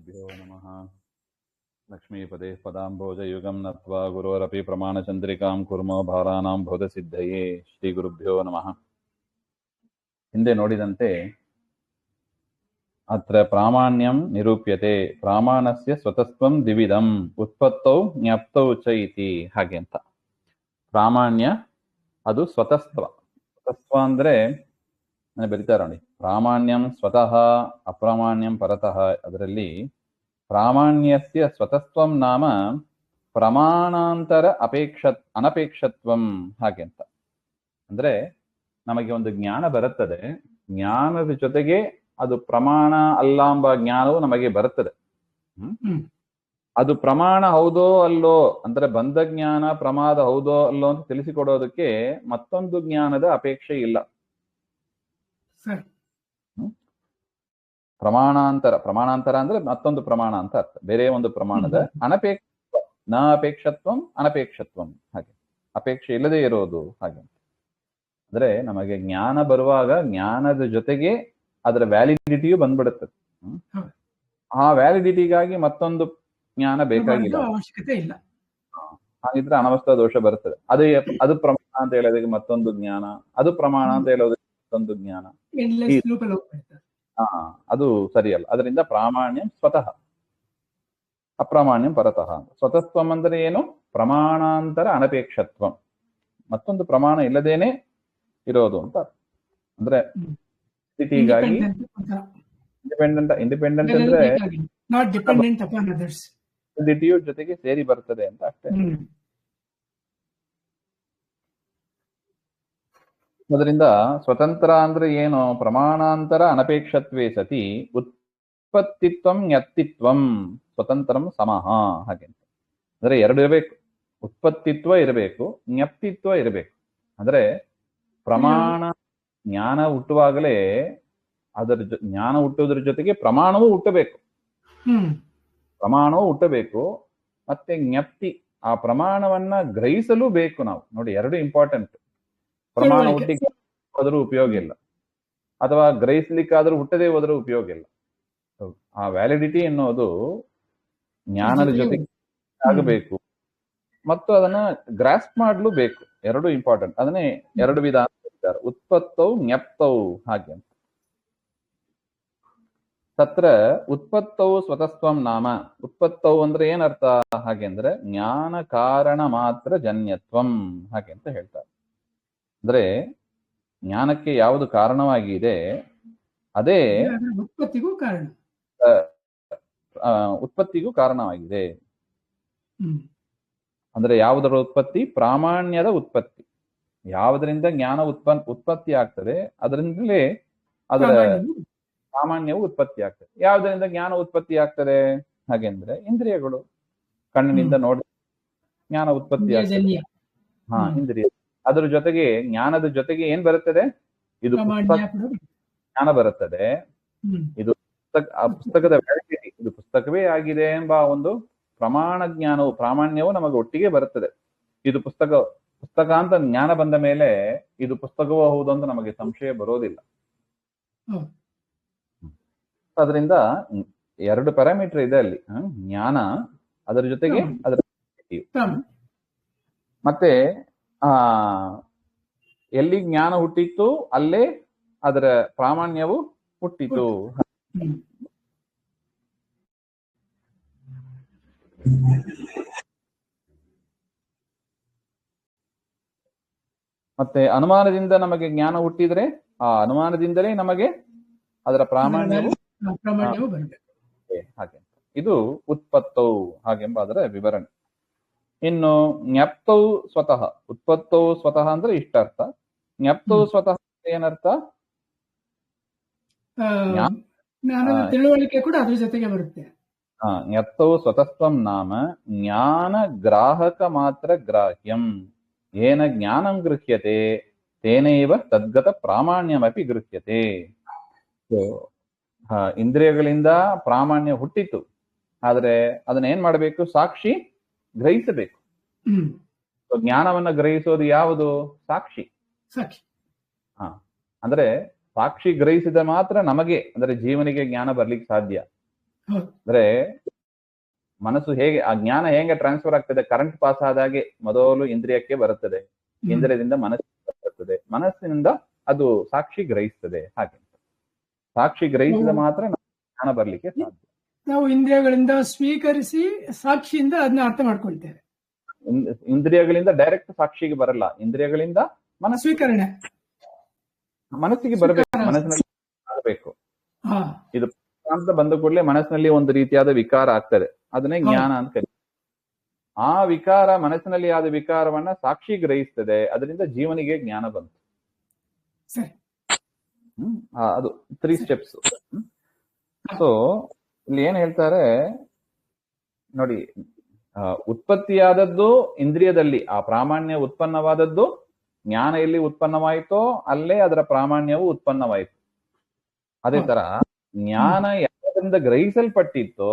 श्रीगुरुभ्यो नमः। लक्ष्मीपदे पदाम्भोजयुगं नत्वा गुरोरपि प्रमाणचन्द्रिकां कुर्मो भाराणां ಬೋಧಸಿದ್ಧಯೇ ಶ್ರೀಗುರುಭ್ಯೋ ನಮಃ. ಹಿಂದೆ ನೋಡಿದಂತೆ ಅತ್ರ ಪ್ರಾಮಾಣ್ಯಂ ನಿರೂಪ್ಯತೆ, ಪ್ರಾಮಾಣಸ್ಯ ಸ್ವತಸ್ತ್ವಂ ದ್ವಿವಿಧಂ ಉತ್ಪತ್ತೌ ಜ್ಞಪ್ತೌ ಚ ಇತಿ. ಹಾಗೆ ಅಂತ ಪ್ರಾಮಾಣ್ಯ ಅದು ಸ್ವತಸ್ತ್ವ. ಸ್ವತಸ್ತ್ವ ಅಂದ್ರೆ ಬರೀತಾರೆ ನೋಡಿ, ಪ್ರಾಮಾಣ್ಯಂ ಸ್ವತಃ ಅಪ್ರಾಮಾಣ್ಯಂ ಪರತಃ. ಅದರಲ್ಲಿ ಪ್ರಾಮಾಣ್ಯಸ್ಯ ಸ್ವತಸ್ತ್ವಂ ನಾಮ ಪ್ರಮಾಣಾಂತರ ಅನಪೇಕ್ಷತ್ವಂ. ಹಾಗೆ ಅಂತ ಅಂದ್ರೆ ನಮಗೆ ಒಂದು ಜ್ಞಾನ ಬರುತ್ತದೆ, ಜ್ಞಾನದ ಜೊತೆಗೆ ಅದು ಪ್ರಮಾಣ ಅಲ್ಲ ಎಂಬ ಜ್ಞಾನವು ನಮಗೆ ಬರುತ್ತದೆ. ಅದು ಪ್ರಮಾಣ ಹೌದೋ ಅಲ್ಲೋ ಅಂದ್ರೆ ಬಂದ ಜ್ಞಾನ ಪ್ರಮಾದ ಹೌದೋ ಅಲ್ಲೋ ಅಂತ ತಿಳಿಸಿಕೊಡೋದಕ್ಕೆ ಮತ್ತೊಂದು ಜ್ಞಾನದ ಅಪೇಕ್ಷೆ ಇಲ್ಲ. ಪ್ರಮಾಣಾಂತರ ಅಂದ್ರೆ ಮತ್ತೊಂದು ಪ್ರಮಾಣ ಅಂತ ಅರ್ಥ, ಬೇರೆ ಒಂದು ಪ್ರಮಾಣದ ಅನಪೇಕ್ಷತ್ವ. ನ ಅಪೇಕ್ಷತ್ವಂ ಅನಪೇಕ್ಷತ್ವಂ, ಹಾಗೆ ಅಪೇಕ್ಷೆ ಇಲ್ಲದೆ ಇರೋದು. ಹಾಗೆ ಅಂದ್ರೆ ನಮಗೆ ಜ್ಞಾನ ಬರುವಾಗ ಜ್ಞಾನದ ಜೊತೆಗೆ ಅದರ ವ್ಯಾಲಿಡಿಟಿಯು ಬಂದ್ಬಿಡುತ್ತದೆ. ಆ ವ್ಯಾಲಿಡಿಟಿಗಾಗಿ ಮತ್ತೊಂದು ಜ್ಞಾನ ಬೇಕಾಗಿಲ್ಲ, ಅವಶ್ಯಕತೆ ಇಲ್ಲ. ಹಾಗಿದ್ರೆ ಅನವಸ್ಥಾ ದೋಷ ಬರ್ತದೆ. ಅದು ಪ್ರಮಾಣ ಅಂತ ಹೇಳೋದಕ್ಕೆ ಮತ್ತೊಂದು ಜ್ಞಾನ, ಅದು ಪ್ರಮಾಣ ಅಂತ ಹೇಳೋದಕ್ಕೆ ಮತ್ತೊಂದು ಜ್ಞಾನ, ಅದು ಸರಿಯಲ್ಲ. ಅದರಿಂದ ಪ್ರಾಮಾಣ್ಯಂ ಸ್ವತಃ ಅಪ್ರಾಮಾಣ್ಯಂ ಪರತಃ. ಸ್ವತಸ್ತ್ವಂ ಅಂದ್ರೆ ಏನು? ಪ್ರಮಾಣಾಂತರ ಅನಪೇಕ್ಷತ್ವಂ, ಮತ್ತೊಂದು ಪ್ರಮಾಣ ಇಲ್ಲದೇನೆ ಇರೋದು ಅಂತ. ಅಂದ್ರೆ ಸ್ಥಿತಿಗಾಗಿ ಇಂಡಿಪೆಂಡೆಂಟ್ ಅಂದ್ರೆ ಜೊತೆಗೆ ಸೇರಿ ಬರ್ತದೆ ಅಂತ ಅಷ್ಟೇ. ಅದರಿಂದ ಸ್ವತಂತ್ರ ಅಂದ್ರೆ ಏನು? ಪ್ರಮಾಣಾಂತರ ಅನಪೇಕ್ಷತ್ವೇ ಸತಿ ಉತ್ಪತ್ತಿತ್ವಂ ಜ್ಞಪ್ತಿತ್ವಂ ಸ್ವತಂತ್ರಂ ಸಮಃ. ಹಾಗೆ ಅಂದ್ರೆ ಎರಡು ಇರಬೇಕು, ಉತ್ಪತ್ತಿತ್ವ ಇರಬೇಕು, ಜ್ಞಪ್ತಿತ್ವ ಇರಬೇಕು. ಅಂದ್ರೆ ಪ್ರಮಾಣ ಜ್ಞಾನ ಹುಟ್ಟುವಾಗಲೇ ಅದರ ಜ್ಞಾನ ಹುಟ್ಟುವುದ್ರ ಜೊತೆಗೆ ಪ್ರಮಾಣವೂ ಹುಟ್ಟಬೇಕು, ಮತ್ತೆ ಜ್ಞಪ್ತಿ, ಆ ಪ್ರಮಾಣವನ್ನ ಗ್ರಹಿಸಲು ಬೇಕು ನಾವು. ನೋಡಿ, ಎರಡು ಇಂಪಾರ್ಟೆಂಟ್. ಪ್ರಮಾಣ ಹುಟ್ಟಿಗೆ ಹೋದ್ರೂ ಉಪಯೋಗ ಇಲ್ಲ, ಅಥವಾ ಗ್ರಹಿಸ್ಲಿಕ್ಕಾದ್ರೂ ಹುಟ್ಟದೇ ಹೋದ್ರೂ ಉಪಯೋಗ ಇಲ್ಲ. ಆ ವ್ಯಾಲಿಡಿಟಿ ಎನ್ನುವುದು ಜ್ಞಾನದ ಜೊತೆಗೆ ಆಗಬೇಕು ಮತ್ತು ಅದನ್ನ ಗ್ರಾಸ್ಪ್ ಮಾಡಲು ಬೇಕು. ಎರಡು ಇಂಪಾರ್ಟೆಂಟ್. ಅದನ್ನೇ ಎರಡು ವಿಧ ಅಂತ ಹೇಳ್ತಾರೆ, ಉತ್ಪತ್ತೌ ಜ್ಞಪ್ತೌ. ಹಾಗೆ ಅಂತ ತತ್ರ ಉತ್ಪತ್ತೌ ಸ್ವತಸ್ತ್ವಂ ನಾಮ. ಉತ್ಪತ್ತೌ ಅಂದ್ರೆ ಏನರ್ಥ? ಹಾಗೆ ಅಂದ್ರೆ ಜ್ಞಾನ ಕಾರಣ ಮಾತ್ರ ಜನ್ಯತ್ವಂ. ಹಾಗೆ ಅಂತ ಹೇಳ್ತಾರೆ. ಅಂದ್ರೆ ಜ್ಞಾನಕ್ಕೆ ಯಾವುದು ಕಾರಣವಾಗಿದೆ ಅದೇ ಉತ್ಪತ್ತಿಗೂ ಕಾರಣವಾಗಿದೆ. ಅಂದ್ರೆ ಯಾವುದರ ಉತ್ಪತ್ತಿ? ಪ್ರಾಮಾಣ್ಯದ ಉತ್ಪತ್ತಿ. ಯಾವುದರಿಂದ ಜ್ಞಾನ ಉತ್ಪತ್ತಿ ಆಗ್ತದೆ ಅದರಿಂದಲೇ ಅದರ ಪ್ರಾಮಾಣ್ಯವು ಉತ್ಪತ್ತಿ ಆಗ್ತದೆ. ಯಾವುದರಿಂದ ಜ್ಞಾನ ಉತ್ಪತ್ತಿ ಆಗ್ತದೆ? ಹಾಗೆಂದ್ರೆ ಇಂದ್ರಿಯಗಳು. ಕಣ್ಣಿನಿಂದ ನೋಡಿ ಜ್ಞಾನ ಉತ್ಪತ್ತಿ ಆಗ್ತದೆ. ಇಂದ್ರಿಯ. ಅದರ ಜೊತೆಗೆ ಜ್ಞಾನದ ಜೊತೆಗೆ ಏನ್ ಬರುತ್ತದೆ? ಇದು ಜ್ಞಾನ ಬರುತ್ತದೆ. ಇದು ಪುಸ್ತಕದ ವ್ಯಾಲಿಡಿಟಿ, ಇದು ಪುಸ್ತಕವೇ ಆಗಿದೆ ಎಂಬ ಒಂದು ಪ್ರಮಾಣ ಜ್ಞಾನವು, ಪ್ರಾಮಾಣ್ಯವು ನಮಗೆ ಒಟ್ಟಿಗೆ ಬರುತ್ತದೆ. ಇದು ಪುಸ್ತಕ ಅಂತ ಜ್ಞಾನ ಬಂದ ಮೇಲೆ ಇದು ಪುಸ್ತಕವೂ ಹೌದು ಅಂತ ನಮಗೆ ಸಂಶಯ ಬರೋದಿಲ್ಲ. ಅದರಿಂದ ಎರಡು ಪ್ಯಾರಾಮೀಟರ್ ಇದೆ ಅಲ್ಲಿ, ಜ್ಞಾನ, ಅದರ ಜೊತೆಗೆ ಅದರ ಮತ್ತೆ ಎಲ್ಲಿ ಜ್ಞಾನ ಹುಟ್ಟಿತ್ತು ಅಲ್ಲೇ ಅದರ ಪ್ರಾಮಾಣ್ಯವು ಹುಟ್ಟಿತು. ಮತ್ತೆ ಅನುಮಾನದಿಂದ ನಮಗೆ ಜ್ಞಾನ ಹುಟ್ಟಿದ್ರೆ ಆ ಅನುಮಾನದಿಂದಲೇ ನಮಗೆ ಅದರ ಪ್ರಾಮಾಣ್ಯವು ಹಾಗೆ. ಇದು ಉತ್ಪತ್ತೌ ಹಾಗೆಂಬ ಅದರ ವಿವರಣೆ. ಇನ್ನು ಜ್ಞಪ್ತೌ ಸ್ವತಃ. ಉತ್ಪತ್ತೌ ಸ್ವತಃ ಅಂದ್ರೆ ಇಷ್ಟರ್ಥ. ಜ್ಞಪ್ತೌ ಸ್ವತಃ ಏನರ್ಥ? ತಿಳುವಳಿಕೆ ಕೂಡ ಅದ್ರ ಜೊತೆಗೆ ಬರುತ್ತೆ. ಜ್ಞಪ್ತೌ ಸ್ವತಸ್ತ್ವಂ ನಾಮ ಜ್ಞಾನ ಗ್ರಾಹಕ ಮಾತ್ರ ಗ್ರಾಹ್ಯಂ. ಏನ ಜ್ಞಾನಂ ಗೃಹ್ಯತೆ ತೇನೈವ ತದ್ಗತ ಪ್ರಾಮಾಣ್ಯಮಪಿ ಗೃಹ್ಯತೆ. ಇಂದ್ರಿಯಗಳಿಂದ ಪ್ರಾಮಾಣ್ಯ ಹುಟ್ಟಿತು, ಆದ್ರೆ ಅದನ್ನ ಏನ್ ಮಾಡಬೇಕು? ಸಾಕ್ಷಿ ಗ್ರಹಿಸಬೇಕು. ಜ್ಞಾನವನ್ನ ಗ್ರಹಿಸೋದು ಯಾವುದು? ಸಾಕ್ಷಿ. ಅಂದ್ರೆ ಸಾಕ್ಷಿ ಗ್ರಹಿಸಿದ ಮಾತ್ರ ನಮಗೆ, ಅಂದ್ರೆ ಜೀವನಿಗೆ ಜ್ಞಾನ ಬರ್ಲಿಕ್ಕೆ ಸಾಧ್ಯ. ಹೌದು. ಅಂದ್ರೆ ಮನಸ್ಸು ಹೇಗೆ ಆ ಜ್ಞಾನ ಹೇಗೆ ಟ್ರಾನ್ಸ್ಫರ್ ಆಗ್ತದೆ, ಕರೆಂಟ್ ಪಾಸ್ ಆದಾಗೆ ಮೊದಲು ಇಂದ್ರಿಯಕ್ಕೆ ಬರುತ್ತದೆ, ಇಂದ್ರಿಯದಿಂದ ಮನಸ್ಸಿಗೆ ಬರುತ್ತದೆ, ಮನಸ್ಸಿನಿಂದ ಅದು ಸಾಕ್ಷಿ ಗ್ರಹಿಸ್ತದೆ. ಹಾಗೆ ಸಾಕ್ಷಿ ಗ್ರಹಿಸಿದ ಮಾತ್ರ ಜ್ಞಾನ ಬರ್ಲಿಕ್ಕೆ ಸಾಧ್ಯ. ನಾವು ಇಂದ್ರಿಯಗಳಿಂದ ಸ್ವೀಕರಿಸಿ ಸಾಕ್ಷಿಯಿಂದ ಅದನ್ನ ಅರ್ಥ ಮಾಡ್ಕೊಳ್ತೇವೆ. ಇಂದ್ರಿಯಗಳಿಂದ ಡೈರೆಕ್ಟ್ ಸಾಕ್ಷಿಗೆ ಬರಲ್ಲ, ಇಂದ್ರಿಯಗಳಿಂದ ಸ್ವೀಕರಣೆ ಮನಸ್ಸಿಗೆ ಬರಬೇಕು, ಮನಸ್ಸಿನಲ್ಲಿ ಆಗಬೇಕು. ಹಾ, ಇದು ಅಂತ ಬಂದ ಕೂಡಲೇ ಮನಸ್ಸಿನಲ್ಲಿ ಒಂದು ರೀತಿಯಾದ ವಿಕಾರ ಆಗ್ತದೆ, ಅದನ್ನೇ ಜ್ಞಾನ ಅಂತ ಕರೀತಾರೆ. ಆ ವಿಕಾರ, ಮನಸ್ಸಿನಲ್ಲಿ ಆದ ವಿಕಾರವನ್ನ ಸಾಕ್ಷಿ ಗ್ರಹಿಸ್ತದೆ, ಅದರಿಂದ ಜೀವನಿಗೆ ಜ್ಞಾನ ಬಂತು. ಸರಿ. ಅದು 3 ಸ್ಟೆಪ್ಸ್. ಸೊ ಇಲ್ಲಿ ಏನ್ ಹೇಳ್ತಾರೆ ನೋಡಿ, ಉತ್ಪತ್ತಿಯಾದದ್ದು ಇಂದ್ರಿಯದಲ್ಲಿ, ಆ ಪ್ರಾಮಾಣ್ಯ ಉತ್ಪನ್ನವಾದದ್ದು ಜ್ಞಾನ ಎಲ್ಲಿ ಉತ್ಪನ್ನವಾಯಿತೋ ಅಲ್ಲೇ ಅದರ ಪ್ರಾಮಾಣ್ಯವು ಉತ್ಪನ್ನವಾಯಿತು. ಅದೇ ತರ ಜ್ಞಾನ ಯಾವುದರಿಂದ ಗ್ರಹಿಸಲ್ಪಟ್ಟಿತ್ತೋ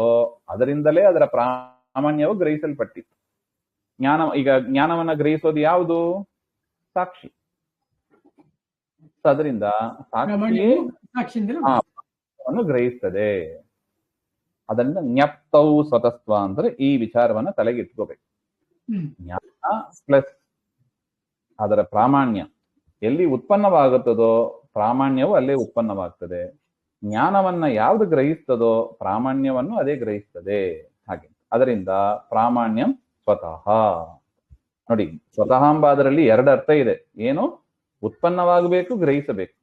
ಅದರಿಂದಲೇ ಅದರ ಪ್ರಾಮಾಣ್ಯವು ಗ್ರಹಿಸಲ್ಪಟ್ಟಿತ್ತು. ಈಗ ಜ್ಞಾನವನ್ನ ಗ್ರಹಿಸೋದು ಯಾವುದು? ಸಾಕ್ಷಿ. ಅದರಿಂದ ಸಾಕ್ಷಿಯೇ ಗ್ರಹಿಸ್ತದೆ. ಅದರಿಂದ ಜ್ಞಪ್ತೌ ಸ್ವತಸ್ತ್ವ ಅಂದ್ರೆ ಈ ವಿಚಾರವನ್ನ ತಲೆಗೆ ಇಟ್ಕೋಬೇಕು. ಜ್ಞಾನ ಪ್ಲಸ್ ಅದರ ಪ್ರಾಮಾಣ್ಯ ಎಲ್ಲಿ ಉತ್ಪನ್ನವಾಗುತ್ತದೋ ಪ್ರಾಮಾಣ್ಯವು ಅಲ್ಲೇ ಉತ್ಪನ್ನವಾಗ್ತದೆ. ಜ್ಞಾನವನ್ನ ಯಾವ್ದು ಗ್ರಹಿಸ್ತದೋ ಪ್ರಾಮಾಣ್ಯವನ್ನು ಅದೇ ಗ್ರಹಿಸ್ತದೆ. ಹಾಗೆ ಅದರಿಂದ ಪ್ರಾಮಾಣ್ಯಂ ಸ್ವತಃ. ನೋಡಿ, ಸ್ವತಃ ಎಂಬ ಅದರಲ್ಲಿ 2 ಅರ್ಥ ಇದೆ. ಏನು? ಉತ್ಪನ್ನವಾಗಬೇಕು, ಗ್ರಹಿಸಬೇಕು.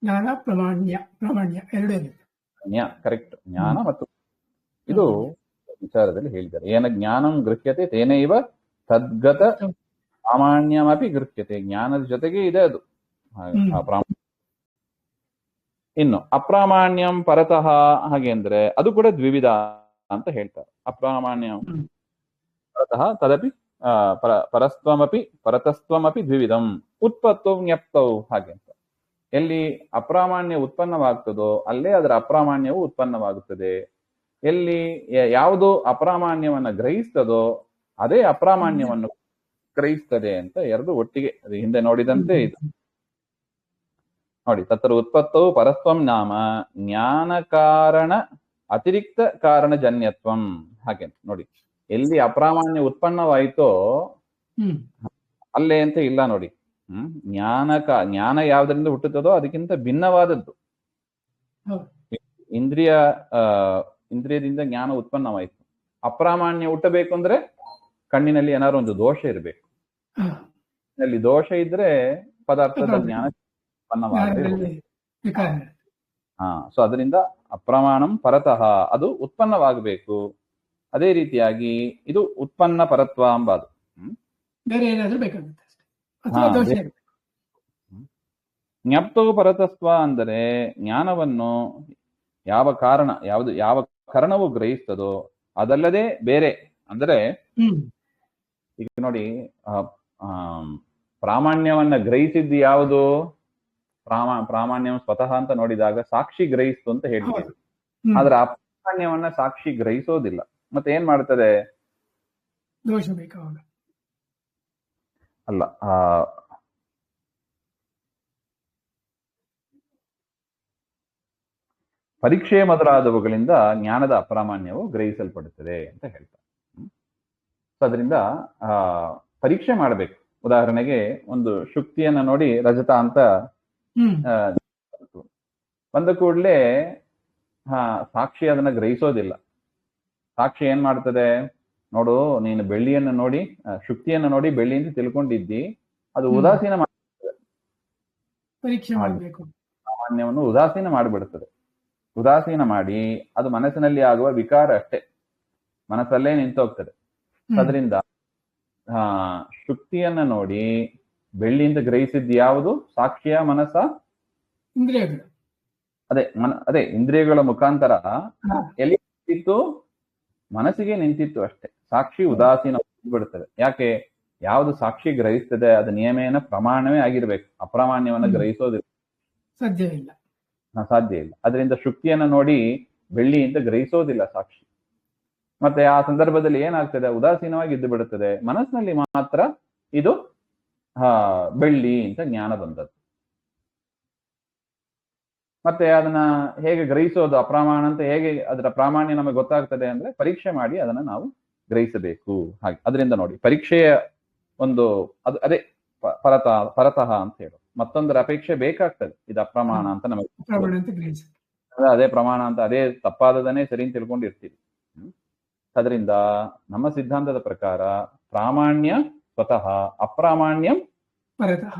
ಜ್ಞಾನ ಪ್ರಾಮಾಣ್ಯ, ಪ್ರಾಮಾಣ್ಯ ಎರಡೇ ಕರೆಕ್ಟ್. ಜ್ಞಾನ ಮತ್ತು ಇದು ವಿಚಾರದಲ್ಲಿ ಹೇಳಿದ್ದಾರೆ. ಏನ ಜ್ಞಾನಂ ಗೃಹ್ಯತೆ ತೇನೈವ ತದ್ಗತ ಪ್ರಾಮಾಣ್ಯಮಪಿ ಗೃಹ್ಯತೆ. ಜ್ಞಾನದ ಜೊತೆಗೆ ಇದೆ ಅದು. ಇನ್ನು ಅಪ್ರಾಮಾಣ್ಯಂ ಪರತಃ ಹಾಗೆ ಅಂದ್ರೆ ಅದು ಕೂಡ ದ್ವಿವಿಧ ಅಂತ ಹೇಳ್ತಾರೆ. ಅಪ್ರಾಮಾಣ್ಯಂ ಪರತಃ ತದಪಿ ಪರಸ್ತ್ವಮಪಿ ಪರತಸ್ತ್ವಮಪಿ ದ್ವಿವಿಧಂ ಉತ್ಪತ್ತೌ ಜ್ಞಪ್ತೌ. ಹಾಗೆ ಅಂತ ಎಲ್ಲಿ ಅಪ್ರಾಮಾಣ್ಯ ಉತ್ಪನ್ನವಾಗ್ತದೋ ಅಲ್ಲೇ ಅದರ ಅಪ್ರಾಮಾಣ್ಯವು ಉತ್ಪನ್ನವಾಗುತ್ತದೆ. ಎಲ್ಲಿ ಯಾವುದು ಅಪ್ರಾಮಾಣ್ಯವನ್ನ ಗ್ರಹಿಸ್ತದೋ ಅದೇ ಅಪ್ರಾಮಾಣ್ಯವನ್ನು ಗ್ರಹಿಸ್ತದೆ ಅಂತ 2 ಒಟ್ಟಿಗೆ ಅದು ಹಿಂದೆ ನೋಡಿದಂತೆ ಇದು. ನೋಡಿ, ತತ್ರ ಉತ್ಪತ್ತವು ಪರಸ್ತ್ವಂ ನಾಮ ಜ್ಞಾನ ಕಾರಣ ಅತಿರಿಕ್ತ ಕಾರಣಜನ್ಯತ್ವಂ. ಹಾಗೆ ನೋಡಿ, ಎಲ್ಲಿ ಅಪ್ರಾಮಾಣ್ಯ ಉತ್ಪನ್ನವಾಯಿತೋ ಅಲ್ಲೇ ಅಂತ ಇಲ್ಲ ನೋಡಿ. ಜ್ಞಾನ ಯಾವ್ದರಿಂದ ಹುಟ್ಟುತ್ತದೋ ಅದಕ್ಕಿಂತ ಭಿನ್ನವಾದದ್ದು. ಇಂದ್ರಿಯದಿಂದ ಜ್ಞಾನ ಉತ್ಪನ್ನವಾಯಿತು. ಅಪ್ರಾಮಾಣ್ಯ ಹುಟ್ಟಬೇಕು ಅಂದ್ರೆ ಕಣ್ಣಿನಲ್ಲಿ ಏನಾದ್ರು ಒಂದು ದೋಷ ಇರಬೇಕು. ಅಲ್ಲಿ ದೋಷ ಇದ್ರೆ ಪದಾರ್ಥದ ಜ್ಞಾನ ಉತ್ಪನ್ನವಾಗದೆ. ಸೊ ಅದರಿಂದ ಅಪ್ರಮಾಣಂ ಪರತಃ ಅದು ಉತ್ಪನ್ನವಾಗಬೇಕು. ಅದೇ ರೀತಿಯಾಗಿ ಇದು ಉತ್ಪನ್ನ ಪರತ್ವ ಎಂಬುದು. ಬೇರೆ ಏನಾದ್ರೂ ಬೇಕಾಗುತ್ತೆ. ಜ್ಞಪ್ತವು ಪರತಸ್ತ್ವ ಅಂದರೆ ಜ್ಞಾನವನ್ನು ಯಾವ ಕಾರಣವು ಗ್ರಹಿಸ್ತದೋ ಅದಲ್ಲದೆ ಬೇರೆ. ಅಂದ್ರೆ ಈಗ ನೋಡಿ, ಪ್ರಾಮಾಣ್ಯವನ್ನ ಗ್ರಹಿಸಿದ್ದು ಯಾವುದು? ಪ್ರಾಮಾಣ್ಯ ಸ್ವತಃ ಅಂತ ನೋಡಿದಾಗ ಸಾಕ್ಷಿ ಗ್ರಹಿಸ್ತು ಅಂತ ಹೇಳ್ತೀವಿ. ಆದ್ರೆ ಅಪ್ರಾಮಾಣ್ಯವನ್ನ ಸಾಕ್ಷಿ ಗ್ರಹಿಸೋದಿಲ್ಲ. ಮತ್ತೆ ಏನ್ ಮಾಡ್ತದೆ? ದೋಷ ಬೇಕಾಗ ಅಲ್ಲ, ಪರೀಕ್ಷೆ ಮೊದಲಾದವುಗಳಿಂದ ಜ್ಞಾನದ ಅಪ್ರಾಮಾಣ್ಯವು ಗ್ರಹಿಸಲ್ಪಡುತ್ತದೆ ಅಂತ ಹೇಳ್ತಾರೆ. ಅದರಿಂದ ಪರೀಕ್ಷೆ ಮಾಡಬೇಕು. ಉದಾಹರಣೆಗೆ ಒಂದು ಶುಕ್ತಿಯನ್ನ ನೋಡಿ ರಜತ ಅಂತ ಬಂದ ಕೂಡಲೇ ಸಾಕ್ಷಿ ಅದನ್ನ ಗ್ರಹಿಸೋದಿಲ್ಲ. ಸಾಕ್ಷಿ ಏನ್ ಮಾಡ್ತದೆ? ನೋಡು, ನೀನು ಬೆಳ್ಳಿಯನ್ನು ನೋಡಿ ಶುಕ್ತಿಯನ್ನು ನೋಡಿ ಬೆಳ್ಳಿ ಅಂತ ತಿಳ್ಕೊಂಡಿದ್ದಿ, ಅದು ಉದಾಸೀನ ಮಾಡ್ತದೆ. ಪರೀಕ್ಷೆ ಮಾಡಬೇಕು, ಸಾಮಾನ್ಯವನ್ನು ಉದಾಸೀನ ಮಾಡಿಬಿಡ್ತದೆ. ಉದಾಸೀನ ಮಾಡಿ ಅದು ಮನಸ್ಸಿನಲ್ಲಿ ಆಗುವ ವಿಕಾರ ಅಷ್ಟೇ, ಮನಸ್ಸಲ್ಲೇ ನಿಂತೋಗ್ತದೆ. ಅದರಿಂದ ಶುಕ್ತಿಯನ್ನ ನೋಡಿ ಬೆಳ್ಳಿಯಿಂದ ಗ್ರಹಿಸಿದ್ದು ಯಾವುದು? ಸಾಕ್ಷಿಯ ಮನಸ್ಸ? ಇಂದ್ರಿಯಗಳು. ಅದೇ ಇಂದ್ರಿಯಗಳ ಮುಖಾಂತರ ಎಲ್ಲಿ ನಿಂತಿತ್ತು? ಮನಸ್ಸಿಗೆ ನಿಂತಿತ್ತು ಅಷ್ಟೇ. ಸಾಕ್ಷಿ ಉದಾಸೀನ ಬಿಡುತ್ತದೆ. ಯಾಕೆ? ಯಾವುದು ಸಾಕ್ಷಿ ಗ್ರಹಿಸ್ತದೆ ಅದು ನಿಯಮೇನ ಪ್ರಮಾಣವೇ ಆಗಿರ್ಬೇಕು. ಅಪ್ರಾಮಾಣ್ಯವನ್ನ ಗ್ರಹಿಸೋದಿಲ್ಲ, ಸಾಧ್ಯ ಇಲ್ಲ. ಅದರಿಂದ ಶುಕ್ತಿಯನ್ನ ನೋಡಿ ಬೆಳ್ಳಿ ಅಂತ ಗ್ರಹಿಸೋದಿಲ್ಲ ಸಾಕ್ಷಿ. ಮತ್ತೆ ಆ ಸಂದರ್ಭದಲ್ಲಿ ಏನಾಗ್ತದೆ? ಉದಾಸೀನವಾಗಿ ಇದ್ದು ಬಿಡುತ್ತದೆ. ಮನಸ್ಸಿನಲ್ಲಿ ಮಾತ್ರ ಇದು ಬೆಳ್ಳಿ ಅಂತ ಜ್ಞಾನ ಬಂದದ್ದು. ಮತ್ತೆ ಅದನ್ನ ಹೇಗೆ ಗ್ರಹಿಸೋದು ಅಪ್ರಮಾಣ ಅಂತ ಹೇಗೆ ಅದರ ಪ್ರಾಮಾಣ್ಯ ನಮಗೆ ಗೊತ್ತಾಗ್ತದೆ ಅಂದ್ರೆ ಪರೀಕ್ಷೆ ಮಾಡಿ ಅದನ್ನ ನಾವು ಗ್ರಹಿಸಬೇಕು. ಹಾಗೆ ಅದರಿಂದ ನೋಡಿ ಪರೀಕ್ಷೆಯ ಒಂದು ಅದೇ ಪರತಃ ಅಂತ ಹೇಳೋದು. ಮತ್ತೊಂದರ ಅಪೇಕ್ಷೆ ಬೇಕಾಗ್ತದೆ, ಇದು ಅಪ್ರಮಾಣ ಅಂತ ನಮಗೆ ಅದೇ ಪ್ರಮಾಣ ಅಂತ ಅದೇ ತಪ್ಪಾದದನ್ನೇ ಸರಿ ಅಂತ ತಿಳ್ಕೊಂಡಿರ್ತೀವಿ. ಅದರಿಂದ ನಮ್ಮ ಸಿದ್ಧಾಂತದ ಪ್ರಕಾರ ಪ್ರಾಮಾಣ್ಯ ಸ್ವತಃ, ಅಪ್ರಾಮಾಣ್ಯಂ ಪರತಃ.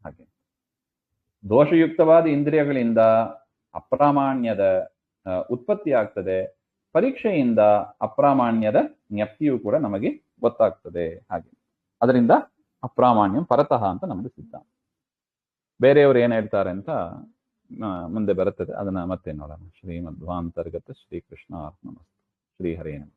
ಹಾಗೆ ದೋಷಯುಕ್ತವಾದ ಇಂದ್ರಿಯಗಳಿಂದ ಅಪ್ರಾಮಾಣ್ಯದ ಉತ್ಪತ್ತಿ ಆಗ್ತದೆ, ಪರೀಕ್ಷೆಯಿಂದ ಅಪ್ರಾಮಾಣ್ಯದ ಜ್ಞಪ್ತಿಯೂ ಕೂಡ ನಮಗೆ ಗೊತ್ತಾಗ್ತದೆ. ಹಾಗೆ ಅದರಿಂದ ಅಪ್ರಾಮಾಣ್ಯಂ ಪರತಃ ಅಂತ ನಮಗೆ ಸಿದ್ಧಾಂತ. ಬೇರೆಯವರು ಏನ್ ಹೇಳ್ತಾರೆ ಅಂತ ಮುಂದೆ ಬರುತ್ತದೆ, ಅದನ್ನ ಮತ್ತೆ ನೋಡೋಣ. ಶ್ರೀಮಧ್ವಾಂತರ್ಗತ ಶ್ರೀಕೃಷ್ಣ ಅರ್ಪಣಮಸ್ತು. ಶ್ರೀಹರೇ ನಮಃ.